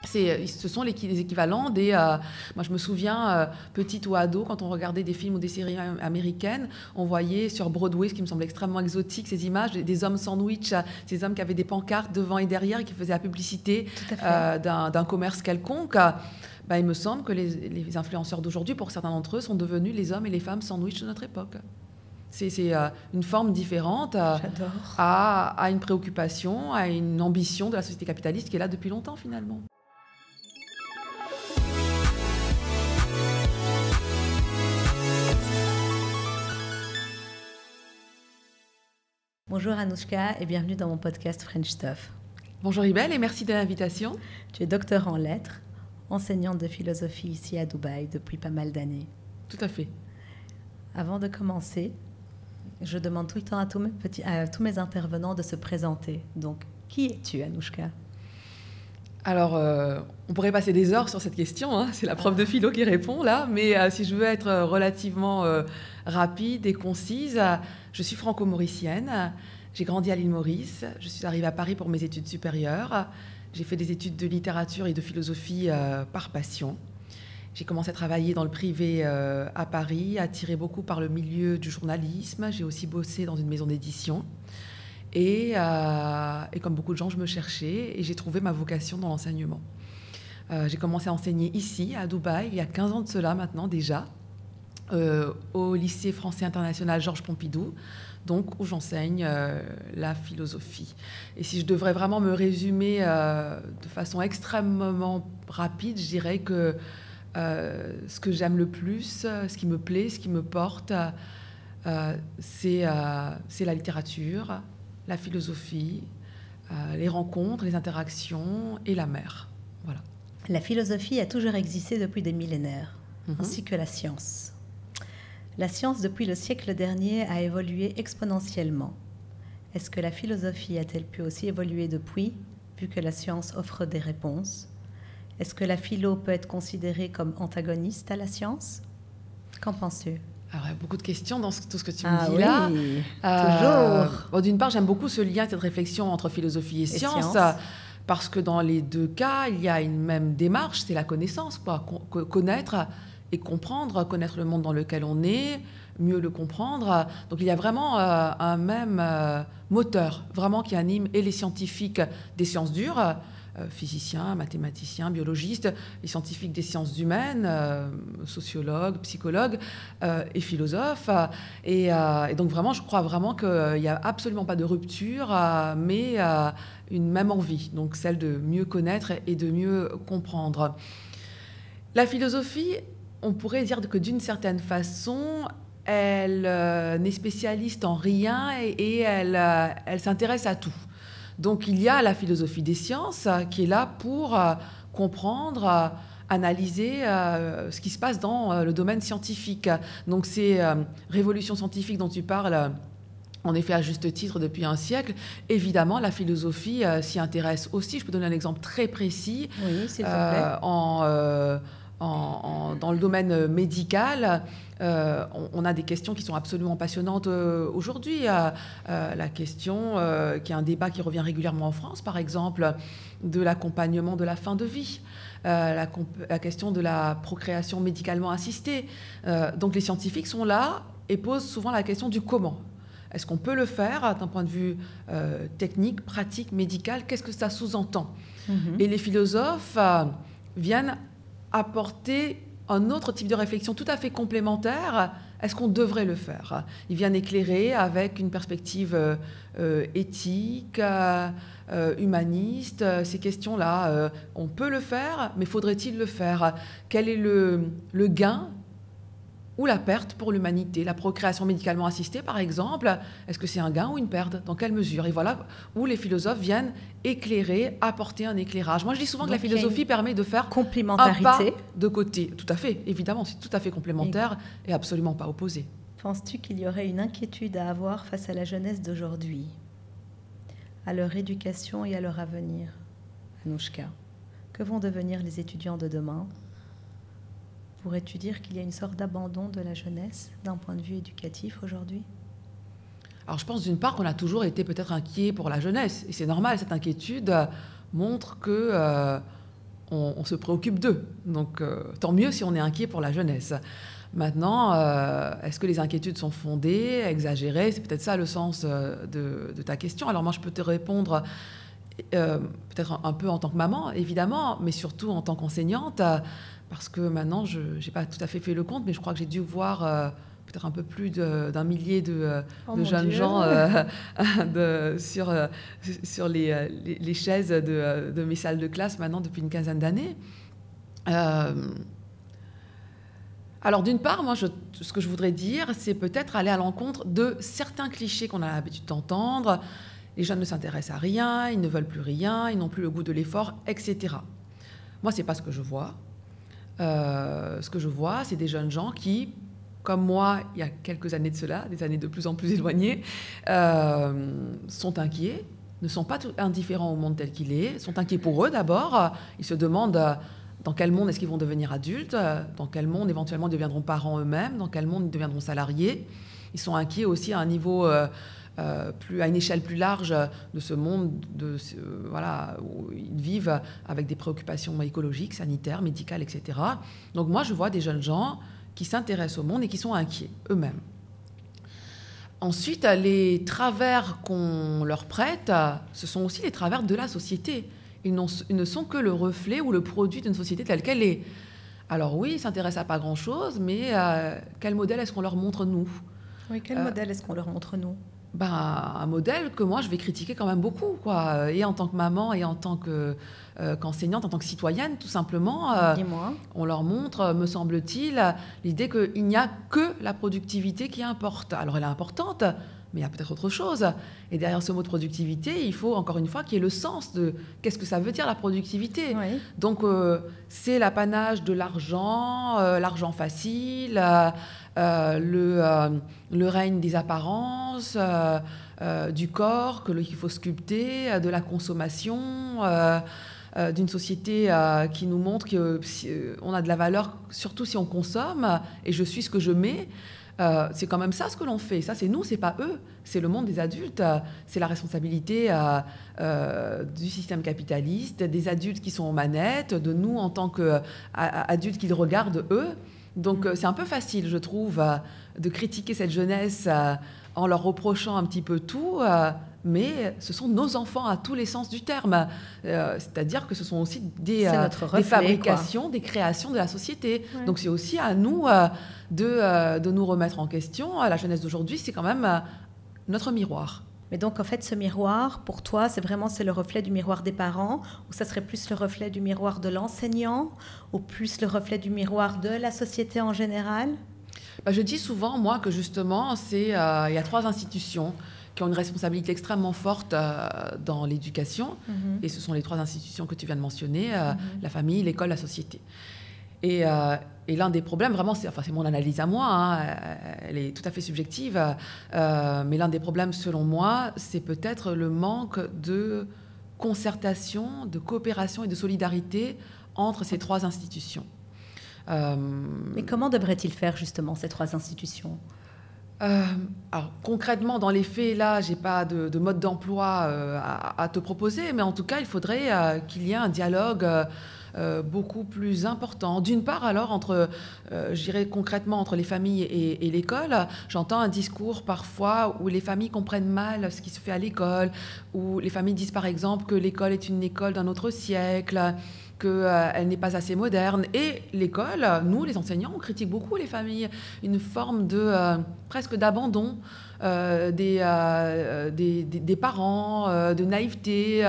Ce sont les équivalents des... moi, je me souviens, petite ou ado, quand on regardait des films ou des séries américaines, on voyait sur Broadway, ce qui me semblait extrêmement exotique, ces images des hommes sandwich, ces hommes qui avaient des pancartes devant et derrière et qui faisaient la publicité d'un commerce quelconque. Il me semble que les influenceurs d'aujourd'hui, pour certains d'entre eux, sont devenus les hommes et les femmes sandwich de notre époque. C'est une forme différente à une préoccupation, à une ambition de la société capitaliste qui est là depuis longtemps, finalement. Bonjour Anouchka et bienvenue dans mon podcast French Stuff. Bonjour Ibel et merci de l'invitation. Tu es docteur en lettres, enseignante de philosophie ici à Dubaï depuis pas mal d'années. Tout à fait. Avant de commencer, je demande tout le temps à tous mes intervenants de se présenter. Donc, qui es-tu Anouchka ? Alors, on pourrait passer des heures sur cette question, hein. C'est la prof de philo qui répond là, mais si je veux être relativement rapide et concise, je suis franco-mauricienne, j'ai grandi à l'île Maurice, je suis arrivée à Paris pour mes études supérieures, j'ai fait des études de littérature et de philosophie par passion. J'ai commencé à travailler dans le privé à Paris, attirée beaucoup par le milieu du journalisme, j'ai aussi bossé dans une maison d'édition. Et comme beaucoup de gens, je me cherchais et j'ai trouvé ma vocation dans l'enseignement. J'ai commencé à enseigner ici, à Dubaï, il y a 15 ans de cela maintenant déjà, au lycée français international Georges Pompidou, donc où j'enseigne la philosophie. Et si je devrais vraiment me résumer de façon extrêmement rapide, je dirais que ce que j'aime le plus, ce qui me plaît, ce qui me porte, c'est la littérature, la philosophie, les rencontres, les interactions et la mer. Voilà. La philosophie a toujours existé depuis des millénaires, ainsi que la science. La science, depuis le siècle dernier, a évolué exponentiellement. Est-ce que la philosophie a-t-elle pu aussi évoluer depuis, vu que la science offre des réponses ? Est-ce que la philo peut être considérée comme antagoniste à la science ? Qu'en penses-tu ? Alors, il y a beaucoup de questions dans tout ce que tu me dis là. Toujours. Bon, d'une part, j'aime beaucoup ce lien, cette réflexion entre philosophie et science, parce que dans les deux cas, il y a une même démarche, c'est la connaissance, quoi. Connaître et comprendre, connaître le monde dans lequel on est, mieux le comprendre. Donc, il y a vraiment un même moteur, vraiment qui anime et les scientifiques des sciences dures, physiciens, mathématiciens, biologistes, les scientifiques des sciences humaines, sociologues, psychologues et philosophes. Et donc vraiment, je crois vraiment qu'il n'y a absolument pas de rupture, mais une même envie, donc celle de mieux connaître et de mieux comprendre. La philosophie, on pourrait dire que d'une certaine façon, elle n'est spécialiste en rien et elle s'intéresse à tout. Donc il y a la philosophie des sciences qui est là pour comprendre, analyser ce qui se passe dans le domaine scientifique. Donc ces révolutions scientifiques dont tu parles, en effet à juste titre depuis un siècle, évidemment la philosophie s'y intéresse aussi. Je peux donner un exemple très précis. Oui, s'il te plaît. Dans le domaine médical, on a des questions qui sont absolument passionnantes aujourd'hui. La question, qui est un débat qui revient régulièrement en France, par exemple, de l'accompagnement de la fin de vie, la question de la procréation médicalement assistée. Donc les scientifiques sont là et posent souvent la question du comment. Est-ce qu'on peut le faire d'un point de vue technique, pratique, médical ? Qu'est-ce que ça sous-entend ? Et les philosophes viennent apporter un autre type de réflexion tout à fait complémentaire. Est-ce qu'on devrait le faire ? Ils viennent éclairer avec une perspective éthique, humaniste, ces questions-là. On peut le faire, mais faudrait-il le faire ? Quel est le gain ou la perte pour l'humanité ? La procréation médicalement assistée, par exemple, est-ce que c'est un gain ou une perte ? Dans quelle mesure ? Et voilà où les philosophes viennent éclairer, apporter un éclairage. Moi, je dis souvent que la philosophie permet de faire un pas de côté. Tout à fait, évidemment, c'est tout à fait complémentaire et absolument pas opposé. Penses-tu qu'il y aurait une inquiétude à avoir face à la jeunesse d'aujourd'hui, à leur éducation et à leur avenir ? Anouchka, que vont devenir les étudiants de demain ? Pourrais-tu dire qu'il y a une sorte d'abandon de la jeunesse d'un point de vue éducatif aujourd'hui ? Alors je pense d'une part qu'on a toujours été peut-être inquiet pour la jeunesse. Et c'est normal, cette inquiétude montre que on se préoccupe d'eux. Donc, tant mieux si on est inquiet pour la jeunesse. Maintenant, est-ce que les inquiétudes sont fondées, exagérées? C'est peut-être ça le sens de ta question. Alors moi, je peux te répondre peut-être un peu en tant que maman, évidemment, mais surtout en tant qu'enseignante, parce que maintenant, je n'ai pas tout à fait le compte, mais je crois que j'ai dû voir peut-être un peu plus d'un millier de jeunes gens sur les chaises de mes salles de classe maintenant depuis une quinzaine d'années. Alors d'une part, moi, ce que je voudrais dire, c'est peut-être aller à l'encontre de certains clichés qu'on a l'habitude d'entendre. Les jeunes ne s'intéressent à rien, ils ne veulent plus rien, ils n'ont plus le goût de l'effort, etc. Moi, ce n'est pas ce que je vois. Ce que je vois, c'est des jeunes gens qui, comme moi, il y a quelques années de cela, des années de plus en plus éloignées, sont inquiets, ne sont pas indifférents au monde tel qu'il est, sont inquiets pour eux d'abord. Ils se demandent dans quel monde est-ce qu'ils vont devenir adultes, dans quel monde éventuellement ils deviendront parents eux-mêmes, dans quel monde ils deviendront salariés. Ils sont inquiets aussi à un niveau, à une échelle plus large de ce monde où ils vivent avec des préoccupations écologiques, sanitaires, médicales, etc. Donc moi, je vois des jeunes gens qui s'intéressent au monde et qui sont inquiets eux-mêmes. Ensuite, les travers qu'on leur prête, ce sont aussi les travers de la société. Ils ne sont que le reflet ou le produit d'une société telle qu'elle est. Alors oui, ils s'intéressent à pas grand-chose, mais quel modèle est-ce qu'on leur montre, nous? Oui, quel modèle est-ce qu'on leur montre, nous? Un modèle que moi, je vais critiquer quand même beaucoup, quoi. Et en tant que maman, et en tant qu'enseignante, en tant que citoyenne, tout simplement. Dis-moi. On leur montre, me semble-t-il, l'idée qu'il n'y a que la productivité qui importe. Alors elle est importante, mais il y a peut-être autre chose. Et derrière ce mot de productivité, il faut encore une fois qu'il y ait le sens de qu'est-ce que ça veut dire la productivité. Oui. Donc c'est l'apanage de l'argent, l'argent facile, le règne des apparences, du corps qu'il faut sculpter, de la consommation, d'une société qui nous montre qu'on a de la valeur, surtout si on consomme, et je suis ce que je mets. C'est quand même ça ce que l'on fait. Ça, c'est nous, c'est pas eux. C'est le monde des adultes. C'est la responsabilité du système capitaliste, des adultes qui sont aux manettes, de nous en tant qu'adultes qui le regardent eux. Donc, c'est un peu facile, je trouve, de critiquer cette jeunesse en leur reprochant un petit peu tout. Mais ce sont nos enfants à tous les sens du terme. C'est-à-dire que ce sont aussi des fabrications, des créations de la société. Ouais. Donc c'est aussi à nous de nous remettre en question. La jeunesse d'aujourd'hui, c'est quand même notre miroir. Mais donc en fait, ce miroir, pour toi, c'est le reflet du miroir des parents, ou ça serait plus le reflet du miroir de l'enseignant, ou plus le reflet du miroir de la société en général? Je dis souvent, moi, que justement, il y a 3 institutions qui ont une responsabilité extrêmement forte dans l'éducation. Et ce sont les 3 institutions que tu viens de mentionner, la famille, l'école, la société. Et l'un des problèmes, vraiment, c'est mon analyse à moi, hein, elle est tout à fait subjective, mais l'un des problèmes, selon moi, c'est peut-être le manque de concertation, de coopération et de solidarité entre ces 3 institutions. Mais comment devraient-ils faire, justement, ces 3 institutions ? Alors, concrètement, dans les faits, là, je n'ai pas de mode d'emploi à te proposer, mais en tout cas, il faudrait qu'il y ait un dialogue beaucoup plus important. D'une part, alors, je dirais concrètement, entre les familles et l'école, j'entends un discours parfois où les familles comprennent mal ce qui se fait à l'école, où les familles disent par exemple que l'école est une école d'un autre siècle, qu'elle n'est pas assez moderne. Et l'école, nous, les enseignants, on critique beaucoup les familles, une forme presque d'abandon des parents, de naïveté,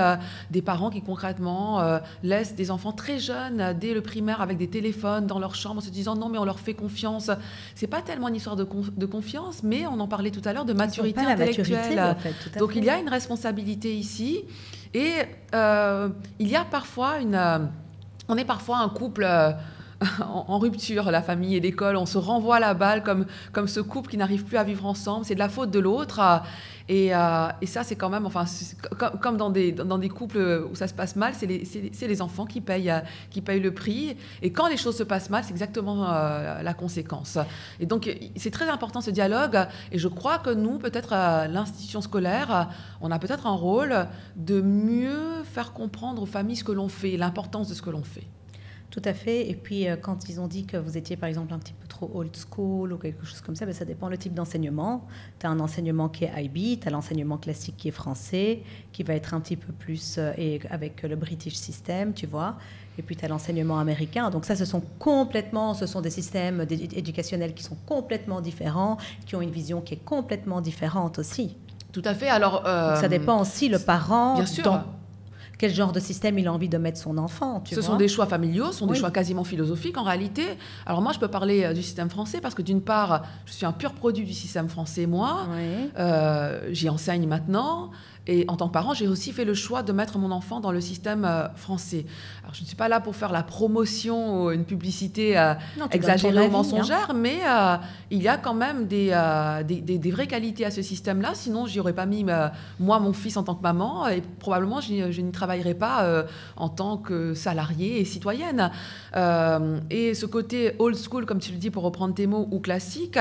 des parents qui concrètement laissent des enfants très jeunes dès le primaire avec des téléphones dans leur chambre en se disant non mais on leur fait confiance. C'est pas tellement une histoire de confiance, mais on en parlait tout à l'heure de maturité intellectuelle. En fait, donc il y a une responsabilité ici et il y a parfois on est parfois un couple en rupture, la famille et l'école. On se renvoie la balle comme ce couple qui n'arrive plus à vivre ensemble. C'est de la faute de l'autre. Et ça, c'est quand même, enfin, comme dans des couples où ça se passe mal, c'est les enfants qui payent le prix. Et quand les choses se passent mal, c'est exactement la conséquence. Et donc, c'est très important ce dialogue. Et je crois que nous, peut-être à l'institution scolaire, on a peut-être un rôle de mieux faire comprendre aux familles ce que l'on fait, l'importance de ce que l'on fait. Tout à fait. Et puis, quand ils ont dit que vous étiez, par exemple, un petit peu trop old school ou quelque chose comme ça, ben, ça dépend le type d'enseignement. Tu as un enseignement qui est IB, tu as l'enseignement classique qui est français, qui va être un petit peu plus avec le British System, tu vois. Et puis, tu as l'enseignement américain. Donc ça, ce sont des systèmes éducationnels qui sont complètement différents, qui ont une vision qui est complètement différente aussi. Tout à fait. Alors, donc, ça dépend aussi, le parent... Bien sûr. Quel genre de système il a envie de mettre son enfant, Ce sont des choix familiaux, ce sont des choix quasiment philosophiques en réalité. Alors moi, je peux parler du système français parce que d'une part, je suis un pur produit du système français, moi. J'y enseigne maintenant. Et en tant que parent, j'ai aussi fait le choix de mettre mon enfant dans le système français. Alors, je ne suis pas là pour faire la promotion ou une publicité exagérée ou mensongère, mais il y a quand même des vraies qualités à ce système-là. Sinon, je n'y aurais pas mis, moi, mon fils en tant que maman, et probablement, je n'y travaillerais pas en tant que salariée et citoyenne. Et ce côté old school, comme tu le dis, pour reprendre tes mots, ou classique,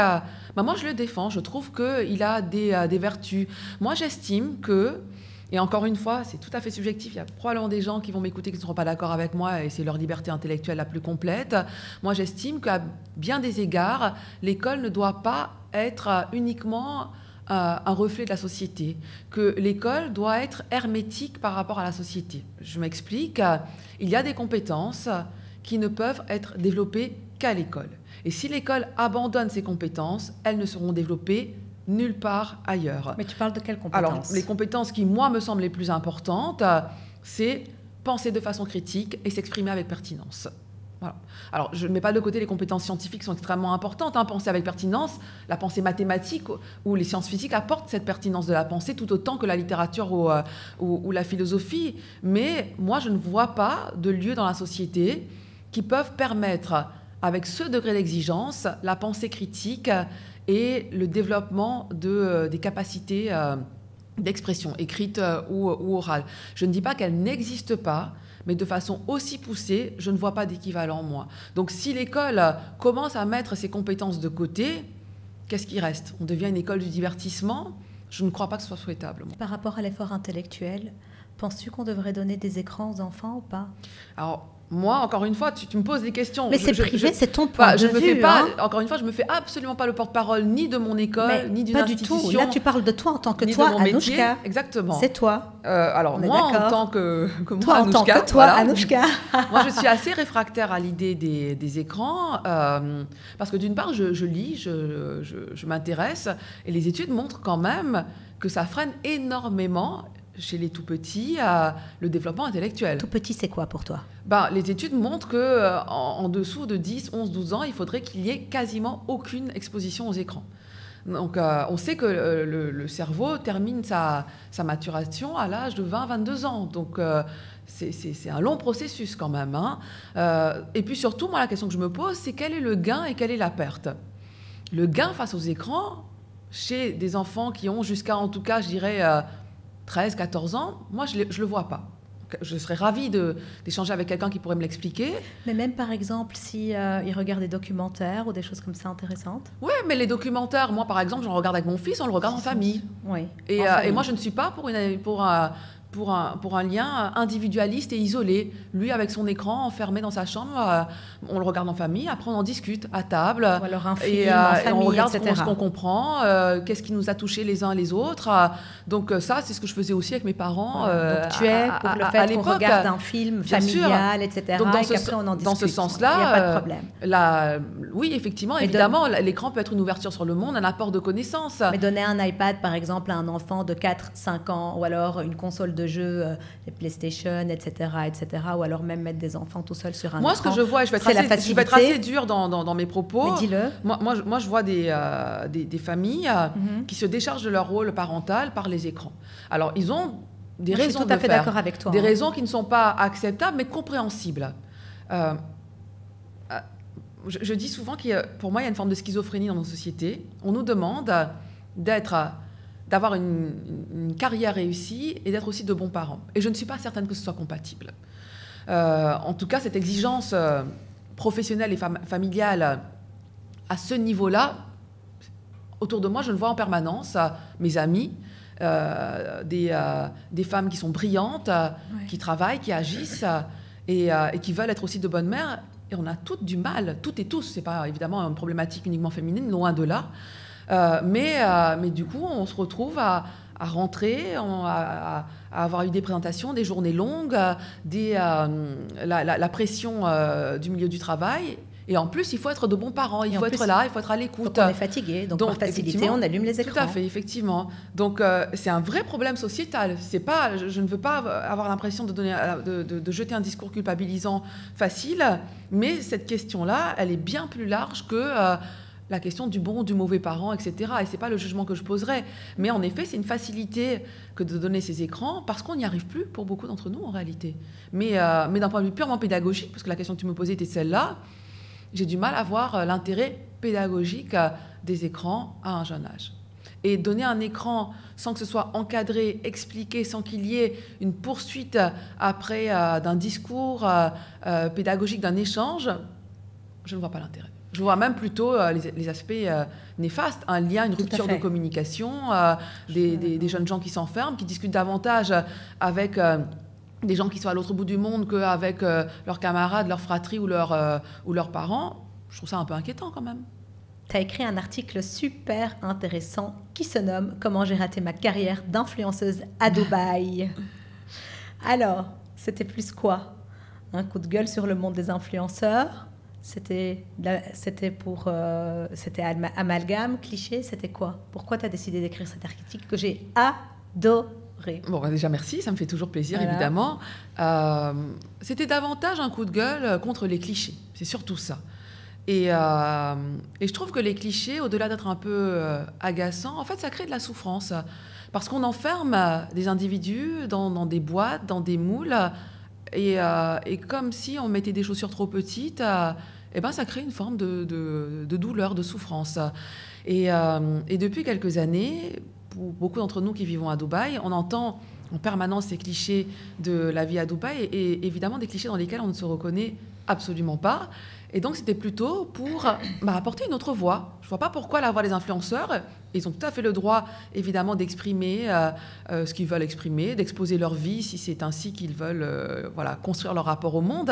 moi, je le défends. Je trouve qu'il a des vertus. Moi, j'estime que, et encore une fois, c'est tout à fait subjectif, il y a probablement des gens qui vont m'écouter qui ne seront pas d'accord avec moi et c'est leur liberté intellectuelle la plus complète. Moi, j'estime qu'à bien des égards, l'école ne doit pas être uniquement un reflet de la société, que l'école doit être hermétique par rapport à la société. Je m'explique, il y a des compétences qui ne peuvent être développées qu'à l'école. Et si l'école abandonne ces compétences, elles ne seront développées nulle part ailleurs. Mais tu parles de quelles compétences? Alors, les compétences qui, moi, me semblent les plus importantes, c'est penser de façon critique et s'exprimer avec pertinence. Voilà. Alors, je ne mets pas de côté les compétences scientifiques qui sont extrêmement importantes. Penser avec pertinence, la pensée mathématique ou les sciences physiques apportent cette pertinence de la pensée tout autant que la littérature ou la philosophie. Mais moi, je ne vois pas de lieu dans la société qui peuvent permettre, avec ce degré d'exigence, la pensée critique et le développement des capacités d'expression, écrite ou orale. Je ne dis pas qu'elles n'existent pas, mais de façon aussi poussée, je ne vois pas d'équivalent, moi. Donc si l'école commence à mettre ses compétences de côté, qu'est-ce qui reste? On devient une école du divertissement? Je ne crois pas que ce soit souhaitable. Moi. Par rapport à l'effort intellectuel, penses-tu qu'on devrait donner des écrans aux enfants ou pas? Alors, moi, encore une fois, tu me poses des questions. Mais c'est privé, c'est ton point de vue. Encore une fois, je ne me fais absolument pas le porte-parole ni de mon école, ni d'une institution. Pas du tout. Là, tu parles de toi en tant que toi, Anouchka. Exactement. C'est toi. Alors, moi, en tant que toi, moi, Anouchka. En tant que toi, Anouchka. Moi, je suis assez réfractaire à l'idée des écrans parce que d'une part, je lis, je m'intéresse et les études montrent quand même que ça freine énormément chez les tout-petits, le développement intellectuel. Tout-petit, c'est quoi pour toi? Les études montrent qu'en dessous de 10, 11, 12 ans, il faudrait qu'il y ait quasiment aucune exposition aux écrans. Donc, on sait que le cerveau termine sa maturation à l'âge de 20, 22 ans. Donc, c'est un long processus quand même. Et puis surtout, moi, la question que je me pose, c'est quel est le gain et quelle est la perte? Le gain face aux écrans, chez des enfants qui ont jusqu'à, en tout cas, je dirais... 13, 14 ans, moi, je ne le vois pas. Je serais ravie d'échanger avec quelqu'un qui pourrait me l'expliquer. Mais même, par exemple, si il regarde des documentaires ou des choses comme ça intéressantes? Oui, mais les documentaires, moi, par exemple, j'en regarde avec mon fils, on le regarde en famille. Oui. Et moi, je ne suis pas pour un lien individualiste et isolé. Lui, avec son écran, enfermé dans sa chambre, on le regarde en famille, après on en discute à table. Ou alors un film en famille, on regarde etc. ce qu'on comprend, qu'est-ce qui nous a touchés les uns les autres. Donc ça, c'est ce que je faisais aussi avec mes parents donc tu es pour le fait qu'on regarde un film familial, etc. Donc et qu'après on en discute. Dans ce sens-là, il n'y a pas de problème. Oui, effectivement, évidemment, l'écran peut être une ouverture sur le monde, un apport de connaissances. Mais donner un iPad, par exemple, à un enfant de 4-5 ans, ou alors une console de jeux, les PlayStation, etc., ou alors même mettre des enfants tout seuls sur un Moi, écran. Ce que je vois, et je vais être assez dure dans mes propos. Mais dis-le. Moi, je vois des familles qui se déchargent de leur rôle parental par les écrans. Alors, ils ont des raisons je suis tout à fait d'accord avec toi. Des raisons qui ne sont pas acceptables, mais compréhensibles. je dis souvent que pour moi, il y a une forme de schizophrénie dans nos sociétés. On nous demande d'avoir une carrière réussie et d'être aussi de bons parents. Et je ne suis pas certaine que ce soit compatible. En tout cas, cette exigence professionnelle et familiale à ce niveau-là, autour de moi, je le vois en permanence. Mes amis, des femmes qui sont brillantes, qui travaillent, qui agissent et qui veulent être aussi de bonnes mères. Et on a toutes du mal, toutes et tous. Ce n'est pas évidemment une problématique uniquement féminine, loin de là. Mais du coup, on se retrouve à rentrer, à avoir eu des présentations, des journées longues, la pression du milieu du travail. Et en plus, il faut être de bons parents, il faut être là, il faut être à l'écoute. On est fatigué, donc pour faciliter, on allume les écrans. Tout à fait, effectivement. Donc c'est un vrai problème sociétal. C'est pas, je ne veux pas avoir l'impression de jeter un discours culpabilisant facile, mais cette question-là, elle est bien plus large que la question du bon, du mauvais parent, etc. Et c'est pas le jugement que je poserais. Mais en effet, c'est une facilité que de donner ces écrans parce qu'on n'y arrive plus pour beaucoup d'entre nous en réalité. Mais d'un point de vue purement pédagogique, parce que la question que tu me posais était celle-là, j'ai du mal à voir l'intérêt pédagogique des écrans à un jeune âge. Et donner un écran sans que ce soit encadré, expliqué, sans qu'il y ait une poursuite après d'un discours pédagogique, d'un échange, je ne vois pas l'intérêt. Je vois même plutôt les aspects néfastes, un lien, une rupture de communication, des jeunes gens qui s'enferment, qui discutent davantage avec des gens qui sont à l'autre bout du monde qu'avec leurs camarades, leur fratrie ou leurs parents. Je trouve ça un peu inquiétant quand même. Tu as écrit un article super intéressant qui se nomme « Comment j'ai raté ma carrière d'influenceuse à Dubaï ». Alors, c'était plus quoi? Un coup de gueule sur le monde des influenceurs? C'était amalgame, cliché, c'était quoi? Pourquoi tu as décidé d'écrire cet article que j'ai adoré? Bon, déjà merci, ça me fait toujours plaisir, voilà. Évidemment. C'était davantage un coup de gueule contre les clichés, c'est surtout ça. Et je trouve que les clichés, au-delà d'être un peu agaçants, en fait, ça crée de la souffrance. Parce qu'on enferme des individus dans des boîtes, dans des moules, et comme si on mettait des chaussures trop petites, ça crée une forme de douleur, de souffrance. Et depuis quelques années, pour beaucoup d'entre nous qui vivons à Dubaï, on entend en permanence ces clichés de la vie à Dubaï et évidemment des clichés dans lesquels on ne se reconnaît absolument pas. Et donc, c'était plutôt pour apporter une autre voix. Je ne vois pas pourquoi la voix des influenceurs, ils ont tout à fait le droit, évidemment, d'exprimer ce qu'ils veulent exprimer, d'exposer leur vie si c'est ainsi qu'ils veulent construire leur rapport au monde.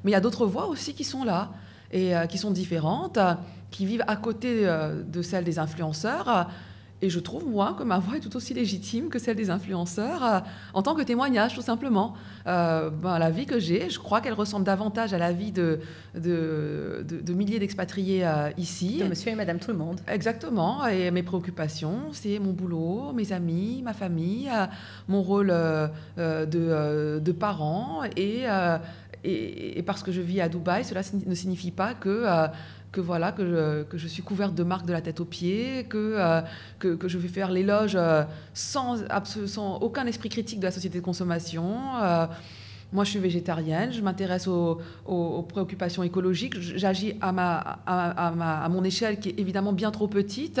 Mais il y a d'autres voix aussi qui sont là et qui sont différentes, qui vivent à côté de celles des influenceurs. Et je trouve, moi, que ma voix est tout aussi légitime que celle des influenceurs, en tant que témoignage, tout simplement. La vie que j'ai, je crois qu'elle ressemble davantage à la vie de milliers d'expatriés ici. De monsieur et madame tout le monde. Exactement. Et mes préoccupations, c'est mon boulot, mes amis, ma famille, mon rôle de parent. Et parce que je vis à Dubaï, cela ne signifie pas que je suis couverte de marques de la tête aux pieds, que je vais faire l'éloge sans aucun esprit critique de la société de consommation. Moi, je suis végétarienne, je m'intéresse aux préoccupations écologiques. J'agis à mon échelle, qui est évidemment bien trop petite,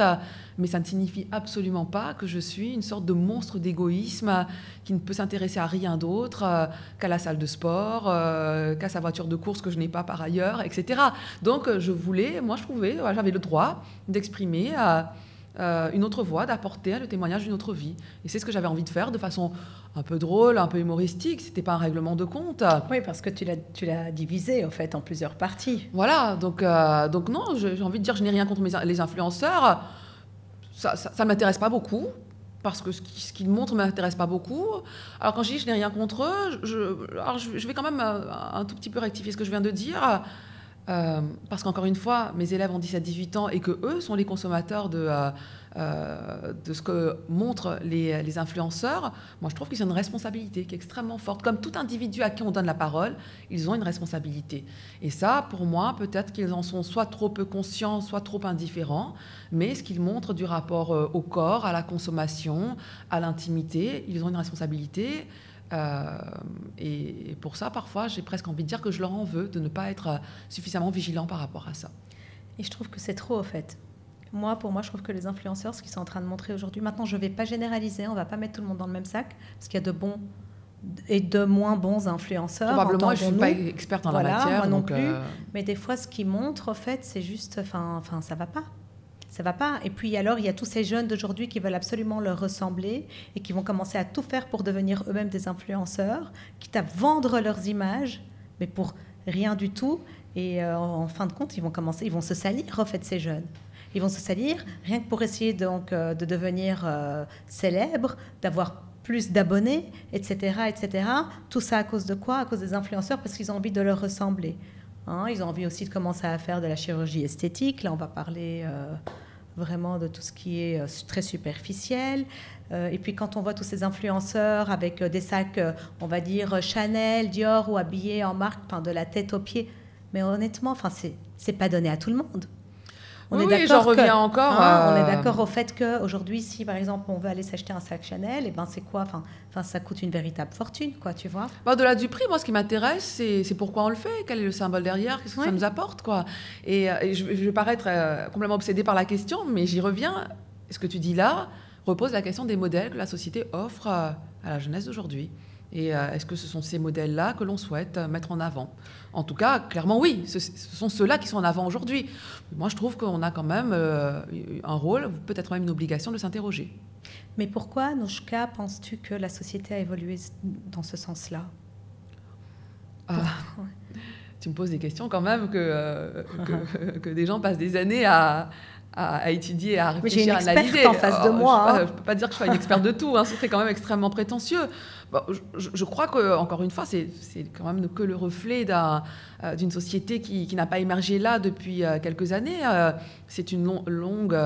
mais ça ne signifie absolument pas que je suis une sorte de monstre d'égoïsme qui ne peut s'intéresser à rien d'autre qu'à la salle de sport, qu'à sa voiture de course que je n'ai pas par ailleurs, etc. Donc, j'avais le droit d'exprimer une autre voix, d'apporter le témoignage d'une autre vie. Et c'est ce que j'avais envie de faire de façon un peu drôle, un peu humoristique. C'était pas un règlement de compte. Oui, parce que tu l'as divisé en fait en plusieurs parties. Voilà, donc non, j'ai envie de dire, je n'ai rien contre les influenceurs. Ça ne m'intéresse pas beaucoup, parce que ce qu'ils montrent ne m'intéresse pas beaucoup. Alors quand je dis je n'ai rien contre eux, je vais quand même un tout petit peu rectifier ce que je viens de dire. Parce qu'encore une fois, mes élèves ont 17-18 ans et que eux sont les consommateurs de ce que montrent les influenceurs. Moi, je trouve qu'ils ont une responsabilité qui est extrêmement forte. Comme tout individu à qui on donne la parole, ils ont une responsabilité. Et ça, pour moi, peut-être qu'ils en sont soit trop peu conscients, soit trop indifférents, mais ce qu'ils montrent du rapport au corps, à la consommation, à l'intimité, ils ont une responsabilité. Et pour ça, parfois, j'ai presque envie de dire que je leur en veux de ne pas être suffisamment vigilant par rapport à ça. Et je trouve que c'est trop, au fait. Pour moi, je trouve que les influenceurs, ce qu'ils sont en train de montrer aujourd'hui, maintenant, je ne vais pas généraliser, on ne va pas mettre tout le monde dans le même sac, parce qu'il y a de bons et de moins bons influenceurs. Probablement, je ne suis pas experte en la matière. Moi non plus. Mais des fois, ce qu'ils montrent, en fait, c'est juste... Enfin, ça ne va pas. Ça ne va pas. Et puis alors, il y a tous ces jeunes d'aujourd'hui qui veulent absolument leur ressembler et qui vont commencer à tout faire pour devenir eux-mêmes des influenceurs, quitte à vendre leurs images, mais pour rien du tout. Et en fin de compte, ils vont se salir, en fait, ces jeunes. Ils vont se salir rien que pour essayer donc, de devenir célèbres, d'avoir plus d'abonnés, etc., etc. Tout ça à cause de quoi? À cause des influenceurs, parce qu'ils ont envie de leur ressembler. Hein, ils ont envie aussi de commencer à faire de la chirurgie esthétique. Là, on va parler vraiment de tout ce qui est très superficiel. Et puis, quand on voit tous ces influenceurs avec des sacs, on va dire Chanel, Dior, ou habillés en marque, de la tête aux pieds, mais honnêtement, c'est pas donné à tout le monde. Oui, j'en reviens encore. On est d'accord au fait qu'aujourd'hui, si par exemple on veut aller s'acheter un sac Chanel, et ben c'est quoi? Ça coûte une véritable fortune, quoi, tu vois. Au-delà du prix, moi, ce qui m'intéresse, c'est pourquoi on le fait, quel est le symbole derrière, qu'est-ce que ça nous apporte, quoi. Et je vais paraître complètement obsédée par la question, mais j'y reviens. Ce que tu dis là repose la question des modèles que la société offre à la jeunesse d'aujourd'hui. Et est-ce que ce sont ces modèles-là que l'on souhaite mettre en avant? En tout cas, clairement, oui, ce sont ceux-là qui sont en avant aujourd'hui. Moi, je trouve qu'on a quand même un rôle, peut-être même une obligation de s'interroger. Mais pourquoi, Anouchka, penses-tu que la société a évolué dans ce sens-là? Tu me poses des questions quand même que des gens passent des années à étudier, à réfléchir, à analyser. J'ai une experte en face de moi. Je ne peux pas dire que je sois une experte de tout, ce serait quand même extrêmement prétentieux. Je crois que, encore une fois, c'est quand même que le reflet d'une société qui n'a pas émergé là depuis quelques années. C'est une longue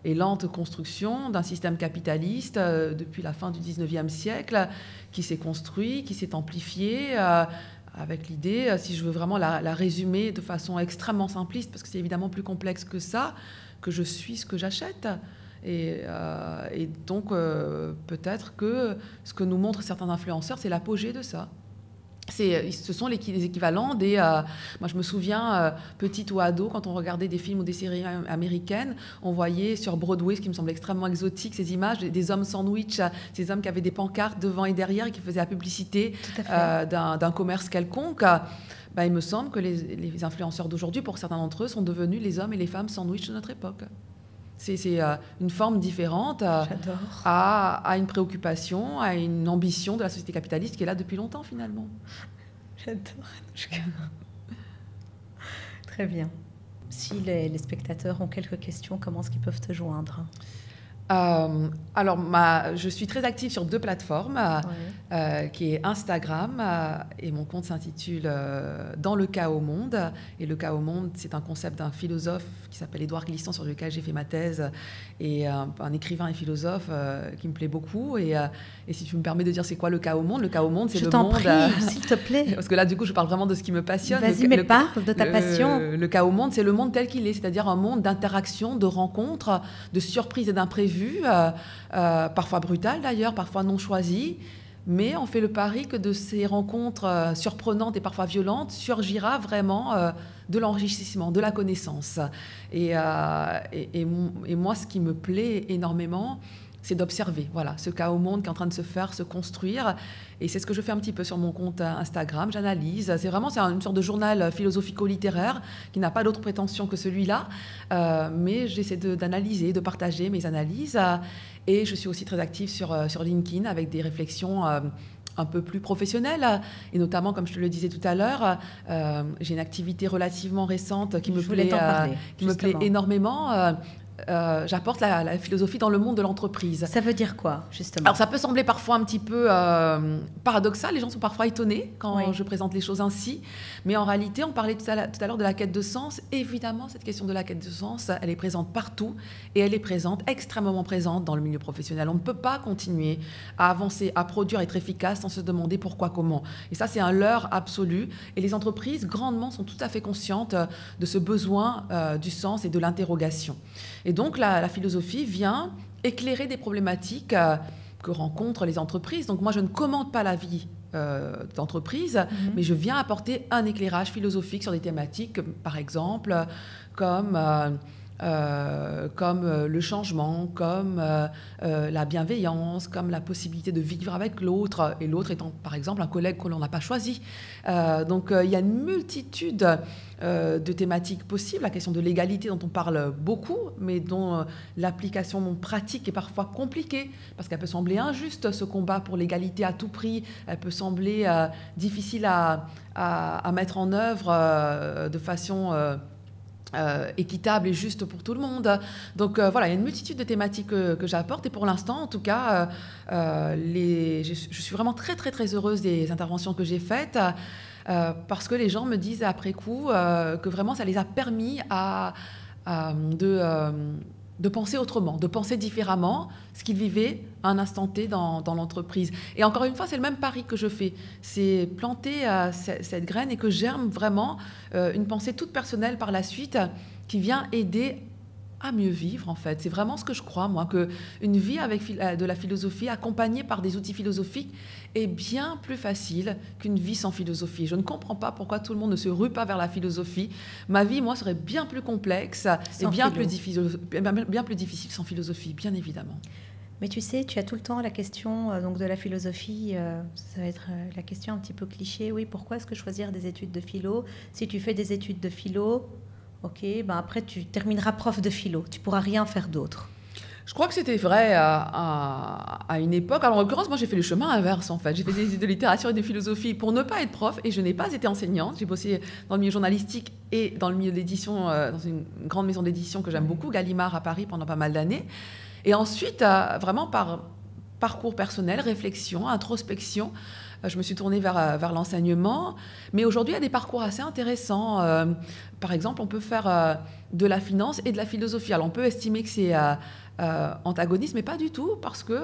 et lente construction d'un système capitaliste depuis la fin du 19e siècle qui s'est construit, qui s'est amplifié. Avec l'idée, si je veux vraiment la résumer de façon extrêmement simpliste, parce que c'est évidemment plus complexe que ça, que je suis ce que j'achète. Et donc, peut-être que ce que nous montrent certains influenceurs, c'est l'apogée de ça. Ce sont les équivalents des... moi, je me souviens, petite ou ado, quand on regardait des films ou des séries américaines, on voyait sur Broadway, ce qui me semblait extrêmement exotique, ces images des hommes sandwich, ces hommes qui avaient des pancartes devant et derrière et qui faisaient la publicité d'un commerce quelconque. Il me semble que les influenceurs d'aujourd'hui, pour certains d'entre eux, sont devenus les hommes et les femmes sandwich de notre époque. C'est une forme différente à une préoccupation, à une ambition de la société capitaliste qui est là depuis longtemps, finalement. J'adore. Très bien. Si les spectateurs ont quelques questions, comment est-ce qu'ils peuvent te joindre? Alors, je suis très active sur 2 plateformes, qui est Instagram, et mon compte s'intitule Dans le chaos monde. Et le chaos monde, c'est un concept d'un philosophe qui s'appelle Édouard Glissant, sur lequel j'ai fait ma thèse, et un écrivain et philosophe qui me plaît beaucoup. Et si tu me permets de dire c'est quoi le chaos monde? Le chaos monde, c'est le monde... Je t'en prie, s'il te plaît. Parce que là, du coup, je parle vraiment de ce qui me passionne. Vas-y, mais parle de ta passion. Le chaos monde, c'est le monde tel qu'il est, c'est-à-dire un monde d'interaction, de rencontres, de surprises et d'imprévus, parfois brutales d'ailleurs, parfois non choisies, mais on fait le pari que de ces rencontres surprenantes et parfois violentes surgira vraiment de l'enrichissement, de la connaissance. Et moi, ce qui me plaît énormément, c'est d'observer ce chaos monde qui est en train de se construire. Et c'est ce que je fais un petit peu sur mon compte Instagram. J'analyse. C'est une sorte de journal philosophico-littéraire qui n'a pas d'autre prétention que celui-là. Mais j'essaie d'analyser, de partager mes analyses. Et je suis aussi très active sur LinkedIn avec des réflexions un peu plus professionnelle, et notamment, comme je te le disais tout à l'heure, j'ai une activité relativement récente qui me plaît énormément. J'apporte la philosophie dans le monde de l'entreprise. Ça veut dire quoi, justement? Alors, ça peut sembler parfois un petit peu paradoxal. Les gens sont parfois étonnés quand je présente les choses ainsi. Mais en réalité, on parlait tout à l'heure de la quête de sens. Évidemment, cette question de la quête de sens, elle est présente partout. Et elle est extrêmement présente dans le milieu professionnel. On ne peut pas continuer à avancer, à produire, à être efficace sans se demander pourquoi, comment. Et ça, c'est un leurre absolu. Et les entreprises, grandement, sont tout à fait conscientes de ce besoin du sens et de l'interrogation. Et donc, la philosophie vient éclairer des problématiques que rencontrent les entreprises. Donc, moi, je ne commente pas la vie d'entreprise, mais je viens apporter un éclairage philosophique sur des thématiques, par exemple, comme le changement, comme la bienveillance, comme la possibilité de vivre avec l'autre, et l'autre étant par exemple un collègue que l'on n'a pas choisi. Donc il y a une multitude de thématiques possibles, la question de l'égalité dont on parle beaucoup, mais dont l'application pratique est parfois compliquée, parce qu'elle peut sembler injuste, ce combat pour l'égalité à tout prix, elle peut sembler difficile à mettre en œuvre de façon équitable et juste pour tout le monde. Donc voilà, il y a une multitude de thématiques que j'apporte, et pour l'instant, en tout cas, je suis vraiment très très très heureuse des interventions que j'ai faites, parce que les gens me disent après coup que vraiment ça les a permis de penser autrement, de penser différemment ce qu'ils vivaient à un instant T dans l'entreprise. Et encore une fois, c'est le même pari que je fais. C'est planter cette graine et que germe vraiment une pensée toute personnelle par la suite qui vient aider à mieux vivre, en fait. C'est vraiment ce que je crois, moi, qu'une vie avec de la philosophie accompagnée par des outils philosophiques est bien plus facile qu'une vie sans philosophie. Je ne comprends pas pourquoi tout le monde ne se rue pas vers la philosophie. Ma vie, moi, serait bien plus complexe et bien plus difficile sans philosophie, bien évidemment. Mais tu sais, tu as tout le temps la question donc de la philosophie, ça va être la question un petit peu cliché. Oui, pourquoi est-ce que choisir des études de philo? Si tu fais des études de philo, ok, ben après tu termineras prof de philo, tu pourras rien faire d'autre. Je crois que c'était vrai à une époque. Alors en l'occurrence, moi j'ai fait le chemin inverse en fait. J'ai fait des études de littérature et de philosophie pour ne pas être prof, et je n'ai pas été enseignante. J'ai bossé dans le milieu journalistique et dans le milieu de l'édition, dans une grande maison d'édition que j'aime beaucoup, Gallimard à Paris, pendant pas mal d'années. Et ensuite, vraiment par parcours personnel, réflexion, introspection, je me suis tournée vers l'enseignement. Mais aujourd'hui, il y a des parcours assez intéressants. Par exemple, on peut faire de la finance et de la philosophie. Alors, on peut estimer que c'est antagoniste, mais pas du tout, parce que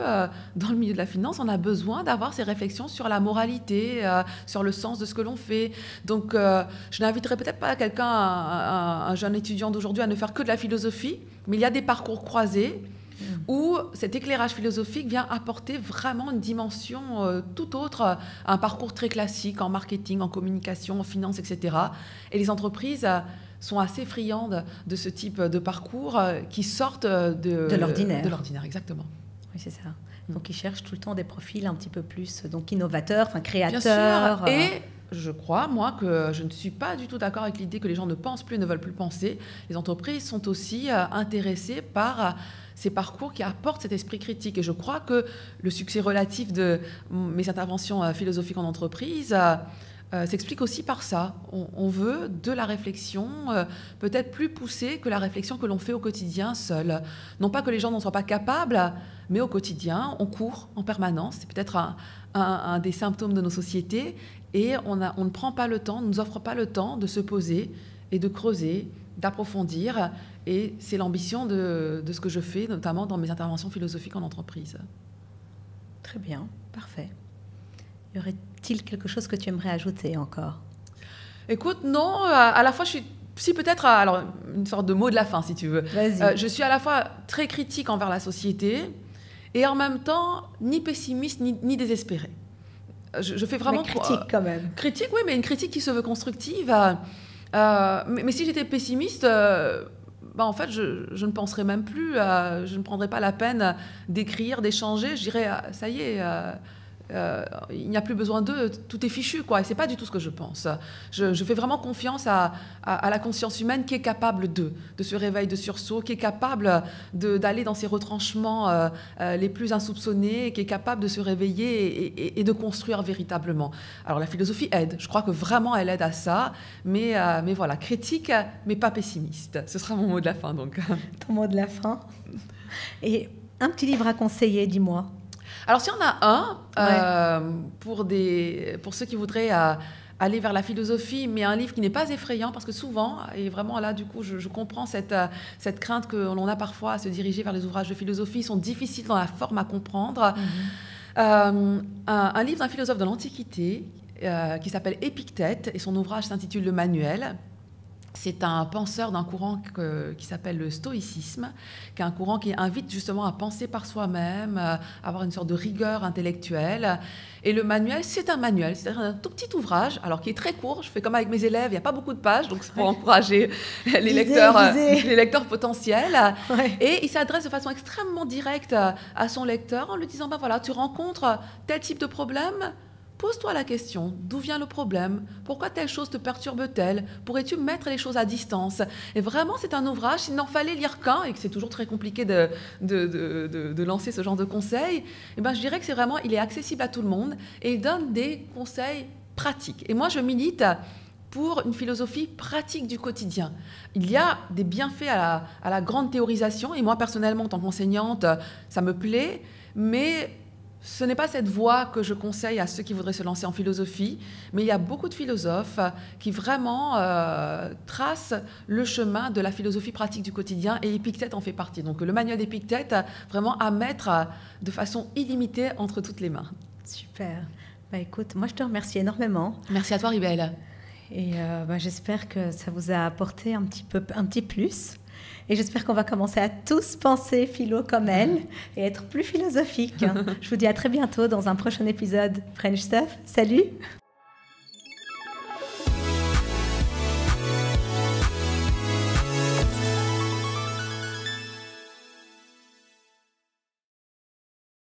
dans le milieu de la finance, on a besoin d'avoir ces réflexions sur la moralité, sur le sens de ce que l'on fait. Donc, je n'inviterai peut-être pas quelqu'un, un jeune étudiant d'aujourd'hui, à ne faire que de la philosophie, mais il y a des parcours croisés où cet éclairage philosophique vient apporter vraiment une dimension tout autre à un parcours très classique en marketing, en communication, en finance, etc. Et les entreprises sont assez friandes de ce type de parcours qui sortent de l'ordinaire. De l'ordinaire, exactement. Oui, c'est ça. Donc, ils cherchent tout le temps des profils un petit peu plus innovateurs, créateurs. Bien sûr. Et je crois, moi, que je ne suis pas du tout d'accord avec l'idée que les gens ne pensent plus, ne veulent plus penser. Les entreprises sont aussi intéressées par ces parcours qui apportent cet esprit critique. Et je crois que le succès relatif de mes interventions philosophiques en entreprise s'explique aussi par ça. On veut de la réflexion peut-être plus poussée que la réflexion que l'on fait au quotidien seul. Non pas que les gens n'en soient pas capables, mais au quotidien, on court en permanence. C'est peut-être un des symptômes de nos sociétés. Et on ne prend pas le temps, on ne nous offre pas le temps de se poser et de creuser, d'approfondir. Et c'est l'ambition de ce que je fais, notamment dans mes interventions philosophiques en entreprise. Très bien, parfait. Y aurait-il quelque chose que tu aimerais ajouter encore? Écoute, non, à la fois je suis... Si peut-être, alors une sorte de mot de la fin si tu veux. Vas-y. Je suis à la fois très critique envers la société et en même temps ni pessimiste ni désespérée. Je fais vraiment... Mais critique quand même. Critique, oui, mais une critique qui se veut constructive. Mais si j'étais pessimiste... en fait, je ne penserais même plus, je ne prendrais pas la peine d'écrire, d'échanger. Je dirais, ça y est, il n'y a plus besoin d'eux, tout est fichu, quoi. Et c'est pas du tout ce que je pense. Je fais vraiment confiance à la conscience humaine qui est capable de ce réveil de sursaut, qui est capable d'aller dans ses retranchements les plus insoupçonnés, qui est capable de se réveiller et de construire véritablement. Alors la philosophie aide, je crois que vraiment elle aide à ça, mais voilà, critique, mais pas pessimiste. Ce sera mon mot de la fin, donc. Ton mot de la fin. Et un petit livre à conseiller, dis-moi. Alors, s'il y en a un, pour ceux qui voudraient aller vers la philosophie, mais un livre qui n'est pas effrayant, parce que souvent, et vraiment là, du coup, je comprends cette crainte que l'on a parfois à se diriger vers les ouvrages de philosophie, ils sont difficiles dans la forme à comprendre. Un livre d'un philosophe de l'Antiquité qui s'appelle Épictète, et son ouvrage s'intitule Le Manuel. C'est un penseur d'un courant qui s'appelle le stoïcisme, qui est un courant qui invite justement à penser par soi-même, à avoir une sorte de rigueur intellectuelle. Et le manuel, c'est un manuel, c'est-à-dire un tout petit ouvrage, alors qui est très court. Je fais comme avec mes élèves, il n'y a pas beaucoup de pages, donc c'est pour encourager les lecteurs potentiels. Ouais. Et il s'adresse de façon extrêmement directe à son lecteur en lui disant, ben voilà, tu rencontres tel type de problème. Pose-toi la question, d'où vient le problème? Pourquoi telle chose te perturbe-t-elle? Pourrais-tu mettre les choses à distance? Et vraiment, c'est un ouvrage, s'il n'en fallait lire qu'un, et que c'est toujours très compliqué de lancer ce genre de conseils, eh ben, je dirais que c'est vraiment, il est accessible à tout le monde, et il donne des conseils pratiques. Et moi, je milite pour une philosophie pratique du quotidien. Il y a des bienfaits à la grande théorisation, et moi, personnellement, en tant qu'enseignante, ça me plaît, mais ce n'est pas cette voie que je conseille à ceux qui voudraient se lancer en philosophie, mais il y a beaucoup de philosophes qui vraiment tracent le chemin de la philosophie pratique du quotidien, et Épictète en fait partie. Donc le manuel d'Épictète, vraiment à mettre de façon illimitée entre toutes les mains. Super. Bah, écoute, moi je te remercie énormément. Merci à toi, Ribelle. Et j'espère que ça vous a apporté un petit plus. Et j'espère qu'on va commencer à tous penser philo comme elle et être plus philosophique. Je vous dis à très bientôt dans un prochain épisode French Stuff. Salut!